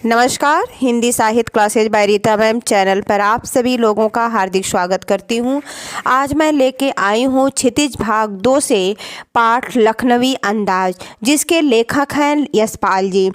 नमस्कार, हिंदी साहित्य classes by Rita ma'am channel पर आप सभी लोगों का हार्दिक स्वागत करती हूँ। आज मैं लेके आई हूँ क्षितिज भाग 2 से पाठ लखनवी अंदाज, जिसके लेखक हैं यशपाल जी।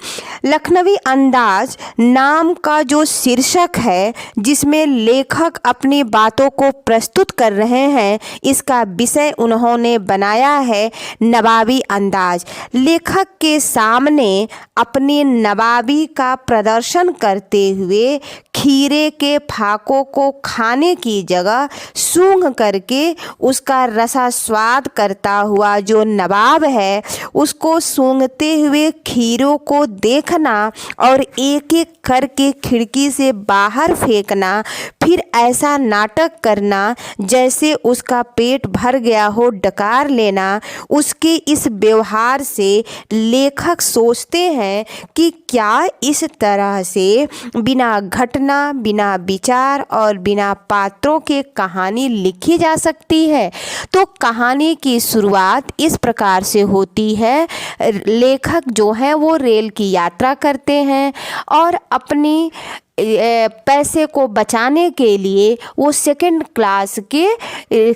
लखनवी अंदाज नाम का जो शीर्षक है, जिसमें लेखक अपनी बातों को प्रस्तुत कर रहे हैं, इसका विषय उन्होंने बनाया है नवाबी अंदाज। लेखक के सामने अपनी नवाबी का प्रदर्शन करते हुए खीरे के फाकों को खाने की जगह सूंघ करके उसका रसास्वाद करता हुआ जो नवाब है, उसको सूंघते हुए खीरों को देखना और एक एक करके खिड़की से बाहर फेंकना, फिर ऐसा नाटक करना जैसे उसका पेट भर गया हो, डकार लेना। उसके इस व्यवहार से लेखक सोचते हैं कि क्या इस तरह से बिना घटना, बिना विचार और बिना पात्रों के कहानी लिखी जा सकती है। तो कहानी की शुरुआत इस प्रकार से होती है। लेखक जो है वो रेल की यात्रा करते हैं और अपनी पैसे को बचाने के लिए वो सेकंड क्लास के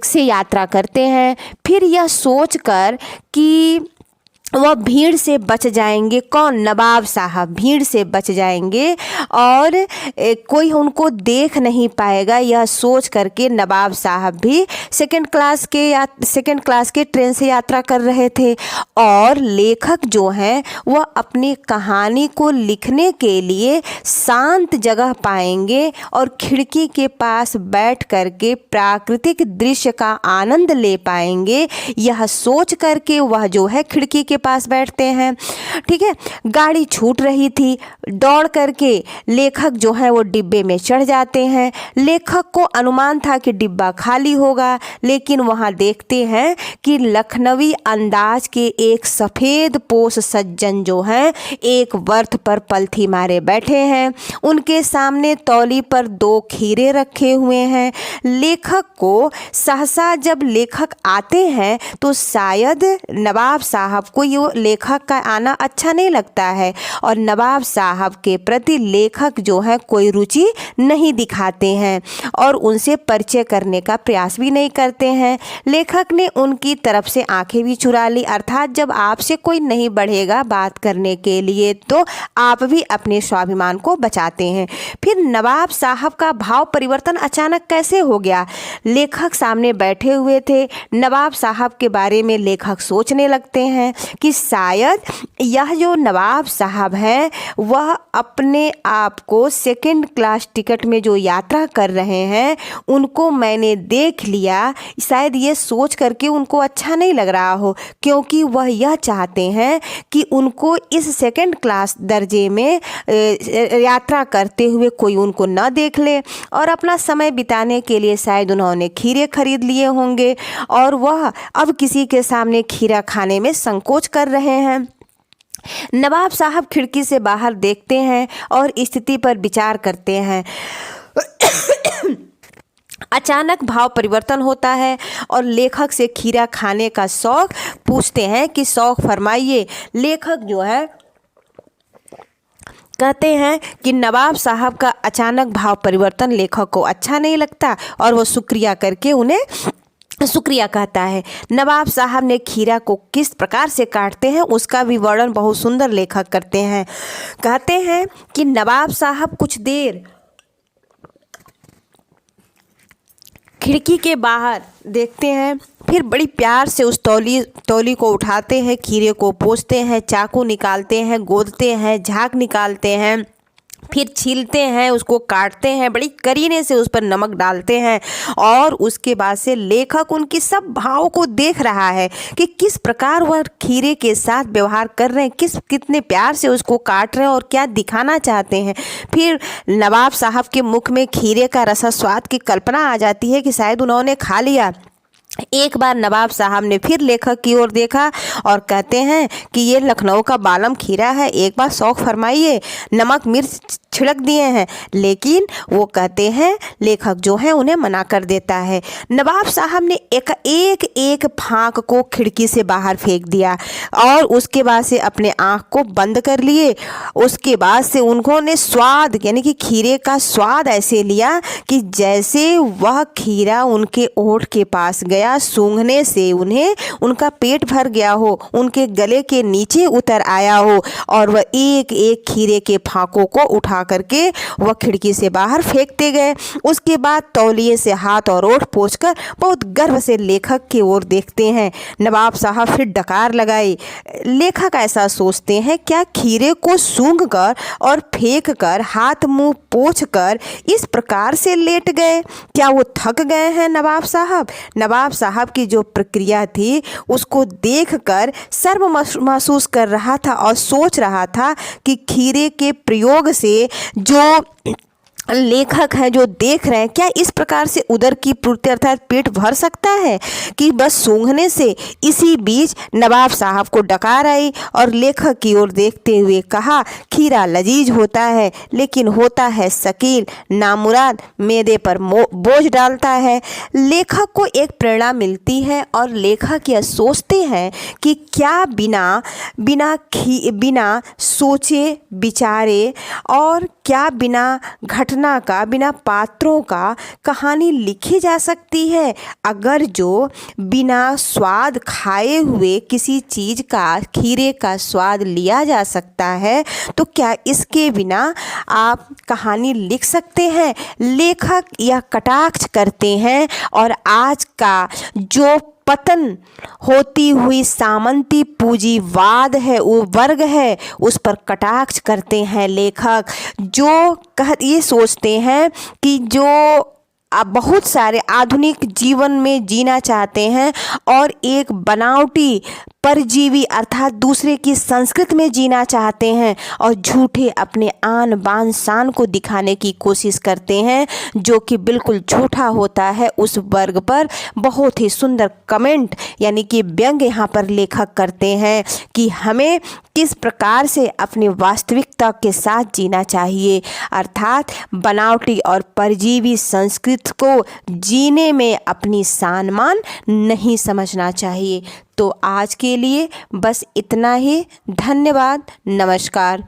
से यात्रा करते हैं। फिर यह सोचकर कि वह भीड़ से बच जाएंगे, कौन, नवाब साहब भीड़ से बच जाएंगे और कोई उनको देख नहीं पाएगा, यह सोच करके नवाब साहब भी सेकंड क्लास के ट्रेन से यात्रा कर रहे थे। और लेखक जो हैं वह अपनी कहानी को लिखने के लिए शांत जगह पाएंगे और खिड़की के पास बैठ करके प्राकृतिक दृश्य का आनंद ले पाएंगे। यह सोच करके वह जो है खिड़की के पास बैठते हैं। ठीक है, गाड़ी छूट रही थी, दौड़ करके लेखक जो है वो डिब्बे में चढ़ जाते हैं। लेखक को अनुमान था कि डिब्बा खाली होगा, लेकिन वहां देखते हैं कि लखनवी अंदाज के एक सफ़ेद पोश सज्जन जो हैं एक वर्थ पर पलथी मारे बैठे हैं। उनके सामने तौली पर 2 खीरे रखे हुए हैं। लेखक को सहसा जब लेखक आते हैं तो शायद नवाब साहब को ये लेखक का आना अच्छा नहीं लगता है और नवाब साहब के प्रति लेखक जो है कोई रुचि नहीं दिखाते हैं और उनसे परिचय करने का प्रयास भी नहीं करते हैं। लेखक ने उनकी तरफ से आंखें भी चुरा ली, अर्थात जब आपसे कोई नहीं बढ़ेगा बात करने के लिए तो आप भी अपने स्वाभिमान को बचाते हैं। फिर नवाब साहब का भाव परिवर्तन अचानक कैसे हो गया? लेखक सामने बैठे हुए थे, नवाब साहब के बारे में लेखक सोचने लगते हैं कि शायद यह जो नवाब साहब हैं वह अपने आप को सेकंड क्लास टिकट में जो यात्रा कर रहे हैं उनको मैंने देख लिया, शायद ये सोच करके उनको अच्छा नहीं लग रहा हो, क्योंकि वह यह चाहते हैं कि उनको इस सेकंड क्लास दर्जे में यात्रा करते हुए कोई उनको न देख ले। और अपना समय बिताने के लिए शायद उन्होंने खीरे खरीद लिए होंगे और वह अब किसी के सामने खीरा खाने में संकोच कर रहे हैं। नवाब साहब खिड़की से बाहर देखते हैं और स्थिति पर विचार करते हैं। अचानक भाव परिवर्तन होता है और लेखक से खीरा खाने का शौक पूछते हैं कि शौक फरमाइए। लेखक जो है कहते हैं कि नवाब साहब का अचानक भाव परिवर्तन लेखक को अच्छा नहीं लगता और वो शुक्रिया करके उन्हें शुक्रिया कहता है। नवाब साहब ने खीरा को किस प्रकार से काटते हैं उसका भी वर्णन बहुत सुंदर लेखक करते हैं। कहते हैं कि नवाब साहब कुछ देर खिड़की के बाहर देखते हैं, फिर बड़ी प्यार से उस तौली को उठाते हैं, खीरे को पोंछते हैं, चाकू निकालते हैं, गोदते हैं, झाग निकालते हैं, फिर छीलते हैं, उसको काटते हैं, बड़ी करीने से उस पर नमक डालते हैं और उसके बाद से लेखक उनकी सब भाव को देख रहा है कि किस प्रकार वह खीरे के साथ व्यवहार कर रहे हैं, कितने प्यार से उसको काट रहे हैं और क्या दिखाना चाहते हैं। फिर नवाब साहब के मुख में खीरे का रसा स्वाद की कल्पना आ जाती है कि शायद उन्होंने खा लिया। एक बार नवाब साहब ने फिर लेखक की ओर देखा और कहते हैं कि ये लखनऊ का बालम खीरा है, एक बार शौक फरमाइए। नमक मिर्च छिड़क दिए हैं, लेकिन वो कहते हैं, लेखक जो है उन्हें मना कर देता है। नवाब साहब ने एक फाँक को खिड़की से बाहर फेंक दिया और उसके बाद से अपने आँख को बंद कर लिए। उसके बाद से उन्होंने स्वाद यानी कि खीरे का स्वाद ऐसे लिया कि जैसे वह खीरा उनके ओठ के पास गया, सूंघने से उन्हें उनका पेट भर गया हो, उनके गले के नीचे उतर आया हो और वह एक एक खीरे के फाँकों को उठा करके वह खिड़की से बाहर फेंकते गए। उसके बाद तौलिए से हाथ और ओठ पोंछकर बहुत गर्व से लेखक की ओर देखते हैं। नवाब साहब फिर डकार लगाई। लेखक ऐसा सोचते हैं, क्या खीरे को सूंघकर और फेंककर हाथ मुंह पोंछकर इस प्रकार से लेट गए? क्या वो थक गए हैं नवाब साहब? नवाब साहब की जो प्रक्रिया थी उसको देखकर शर्म महसूस कर रहा था और सोच रहा था कि खीरे के प्रयोग से जो लेखक है जो देख रहे हैं, क्या इस प्रकार से उदर की पूर्ति अर्थात पेट भर सकता है कि बस सूंघने से? इसी बीच नवाब साहब को डकार आई और लेखक की ओर देखते हुए कहा, खीरा लजीज होता है लेकिन होता है शकील, नामुराद मैदे पर बोझ डालता है। लेखक को एक प्रेरणा मिलती है और लेखक यह सोचते हैं कि क्या बिना सोचे विचारे और क्या बिना घटना का, बिना पात्रों का कहानी लिखी जा सकती है? अगर जो बिना स्वाद खाए हुए किसी चीज़ का, खीरे का स्वाद लिया जा सकता है, तो क्या इसके बिना आप कहानी लिख सकते हैं? लेखक यह कटाक्ष करते हैं और आज का जो पतन होती हुई सामंती पूंजीवाद है, वो वर्ग है, उस पर कटाक्ष करते हैं लेखक। जो ये सोचते हैं कि जो बहुत सारे आधुनिक जीवन में जीना चाहते हैं और एक बनावटी परजीवी अर्थात दूसरे की संस्कृति में जीना चाहते हैं और झूठे अपने आन बान शान को दिखाने की कोशिश करते हैं, जो कि बिल्कुल झूठा होता है, उस वर्ग पर बहुत ही सुंदर कमेंट यानी कि व्यंग यहाँ पर लेखक करते हैं कि हमें किस प्रकार से अपनी वास्तविकता के साथ जीना चाहिए, अर्थात बनावटी और परजीवी संस्कृति को जीने में अपनी शान मान नहीं समझना चाहिए। तो आज के लिए बस इतना ही। धन्यवाद। नमस्कार।